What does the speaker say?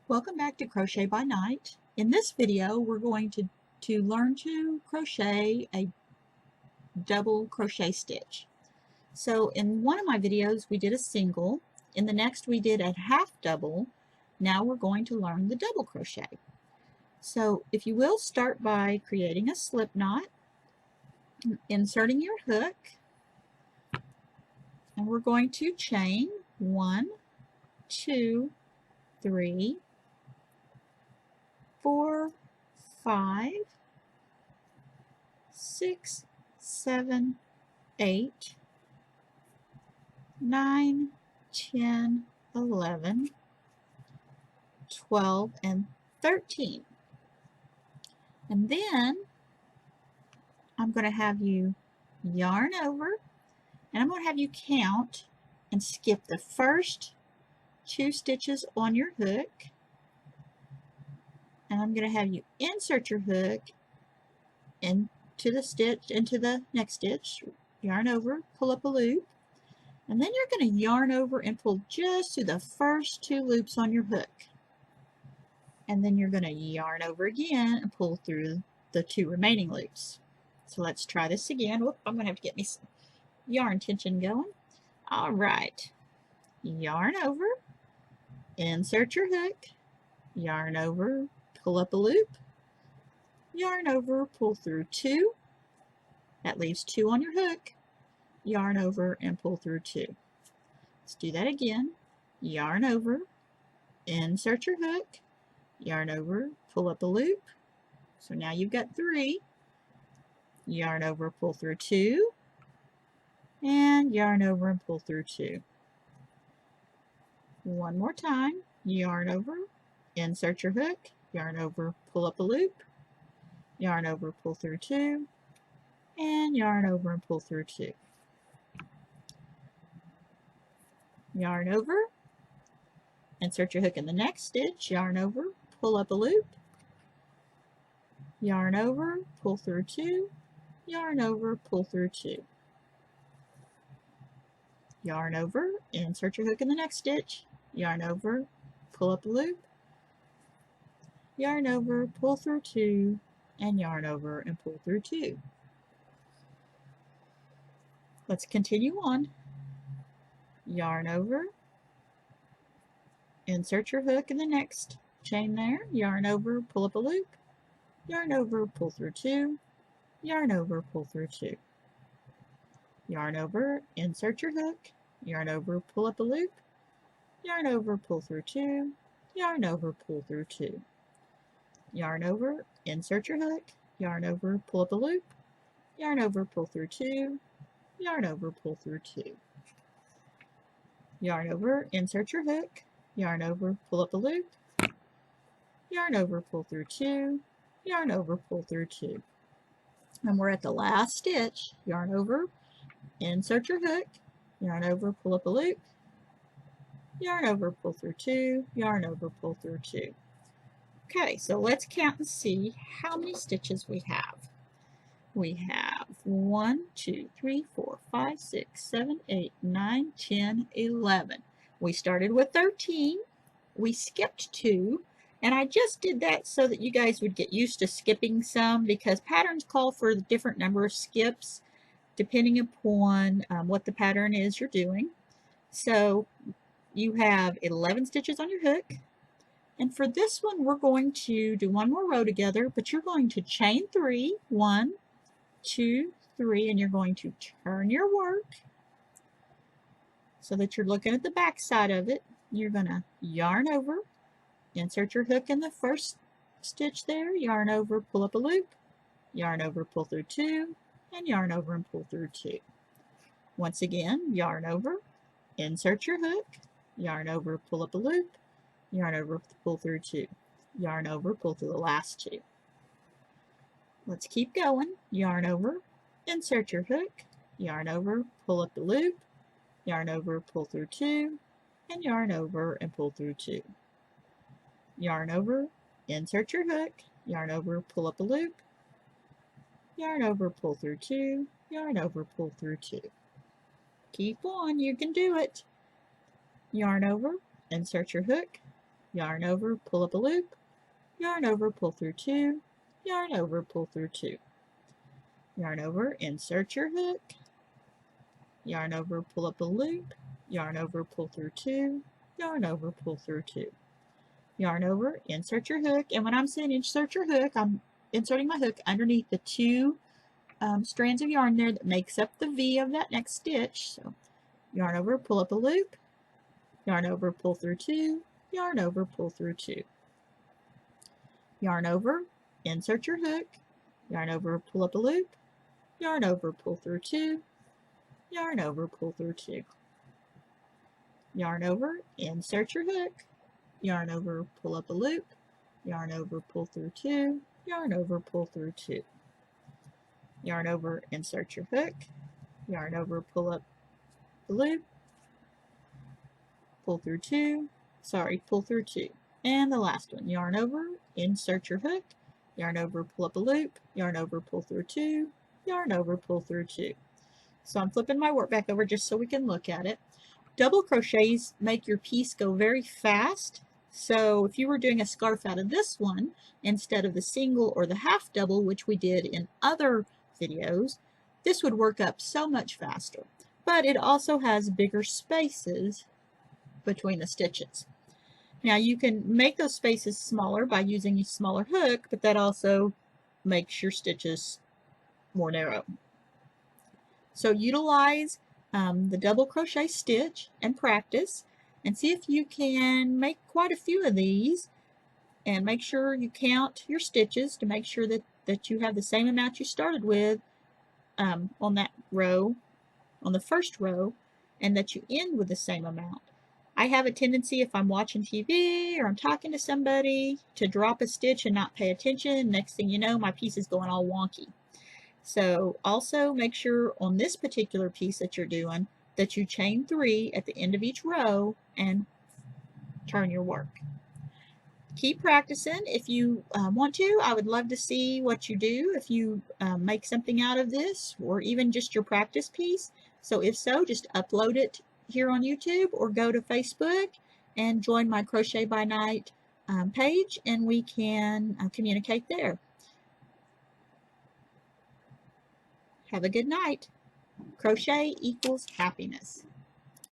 Welcome back to Crochet by Night. In this video, we're going to learn to crochet a double crochet stitch. So in one of my videos, we did a single. In the next, we did a half double. Now we're going to learn the double crochet. So if you will, start by creating a slip knot, inserting your hook, and we're going to chain 1, 2, 3, 4, 5, 6, 7, 8, 9, 10, 11, 12, and 13. And then I'm going to have you yarn over, and I'm going to have you count and skip the first 2 stitches on your hook. And I'm going to have you insert your hook into the next stitch, yarn over, pull up a loop, and then you're going to yarn over and pull just through the first 2 loops on your hook. And then you're going to yarn over again and pull through the 2 remaining loops. So let's try this again. Whoop, I'm going to have to get me some yarn tension going. All right. Yarn over, insert your hook, yarn over, pull up a loop, yarn over, pull through 2. That leaves 2 on your hook. Yarn over and pull through 2. Let's do that again. Yarn over, insert your hook, yarn over, pull up a loop. So now you've got 3. Yarn over, pull through 2, and yarn over and pull through 2. One more time. Yarn over, insert your hook, yarn over, pull up a loop, yarn over, pull through 2, and yarn over and pull through 2. Yarn over, insert your hook in the next stitch, yarn over, pull up a loop, yarn over, pull through 2, yarn over, pull through 2. Yarn over, insert your hook in the next stitch, yarn over, pull up a loop, yarn over, pull through 2, and yarn over and pull through 2. Let's continue on. Yarn over, insert your hook in the next chain there, yarn over, pull up a loop, yarn over, pull through 2, yarn over, pull through 2. Yarn over, insert your hook, yarn over, pull up a loop, yarn over, pull through 2, yarn over, pull through 2. Yarn over, insert your hook, yarn over, pull up a loop, yarn over, pull through 2, yarn over, pull through 2. Yarn over, insert your hook, yarn over, pull up a loop, yarn over, pull through 2, yarn over, pull through 2. And we're at the last stitch. Yarn over, insert your hook, yarn over, pull up a loop, yarn over, pull through 2, yarn over, pull through 2. Okay, so let's count and see how many stitches we have. We have 1, 2, 3, 4, 5, 6, 7, 8, 9, 10, 11. We started with 13. We skipped 2. And I just did that so that you guys would get used to skipping some, because patterns call for a different number of skips depending upon what the pattern is you're doing. So you have 11 stitches on your hook. And for this one, we're going to do one more row together, but you're going to chain 3, 1, 2, 3, and you're going to turn your work so that you're looking at the back side of it. You're going to yarn over, insert your hook in the first stitch there, yarn over, pull up a loop, yarn over, pull through 2, and yarn over and pull through 2. Once again, yarn over, insert your hook, yarn over, pull up a loop, yarn over, pull through 2, yarn over, pull through the last 2. Let's keep going. Yarn over, insert your hook, yarn over, pull up the loop, yarn over, pull through 2, and yarn over and pull through 2. Yarn over, insert your hook, yarn over, pull up a loop, yarn over, pull through 2, yarn over, pull through 2. Keep on, you can do it. Yarn over, insert your hook, yarn over, pull up a loop, yarn over, pull through 2, yarn over, pull through 2, yarn over, insert your hook, yarn over, pull up a loop, yarn over, pull through 2, yarn over, pull through 2, yarn over, insert your hook, and when I'm saying insert your hook, I'm inserting my hook underneath the 2 strands of yarn there that makes up the V of that next stitch. So yarn over, pull up a loop, yarn over, pull through 2, yarn over, pull through 2, yarn over, insert your hook, yarn over, pull up a loop, yarn over, pull through 2, yarn over, pull through 2, yarn over, insert your hook, yarn over, pull up a loop, yarn over, pull through 2, yarn over, pull through 2, yarn over, insert your hook, yarn over, pull up the loop, pull through 2, pull through 2, and the last one, yarn over, insert your hook, yarn over, pull up a loop, yarn over, pull through 2, yarn over, pull through 2. So I'm flipping my work back over just so we can look at it. Double crochets make your piece go very fast. So if you were doing a scarf out of this one instead of the single or the half double, which we did in other videos, this would work up so much faster. But it also has bigger spaces between the stitches. Now you can make those spaces smaller by using a smaller hook, but that also makes your stitches more narrow. So utilize the double crochet stitch and practice and see if you can make quite a few of these, and make sure you count your stitches to make sure that you have the same amount you started with on that row, on the first row, and that you end with the same amount. I have a tendency, if I'm watching TV or I'm talking to somebody, to drop a stitch and not pay attention. Next thing you know, my piece is going all wonky. So also make sure on this particular piece that you're doing that you chain 3 at the end of each row and turn your work. Keep practicing. If you want to, I would love to see what you do if you make something out of this, or even just your practice piece. So if so, just upload it here on YouTube or go to Facebook and join my Crochet by Night page, and we can communicate there. Have a good night. Crochet equals happiness.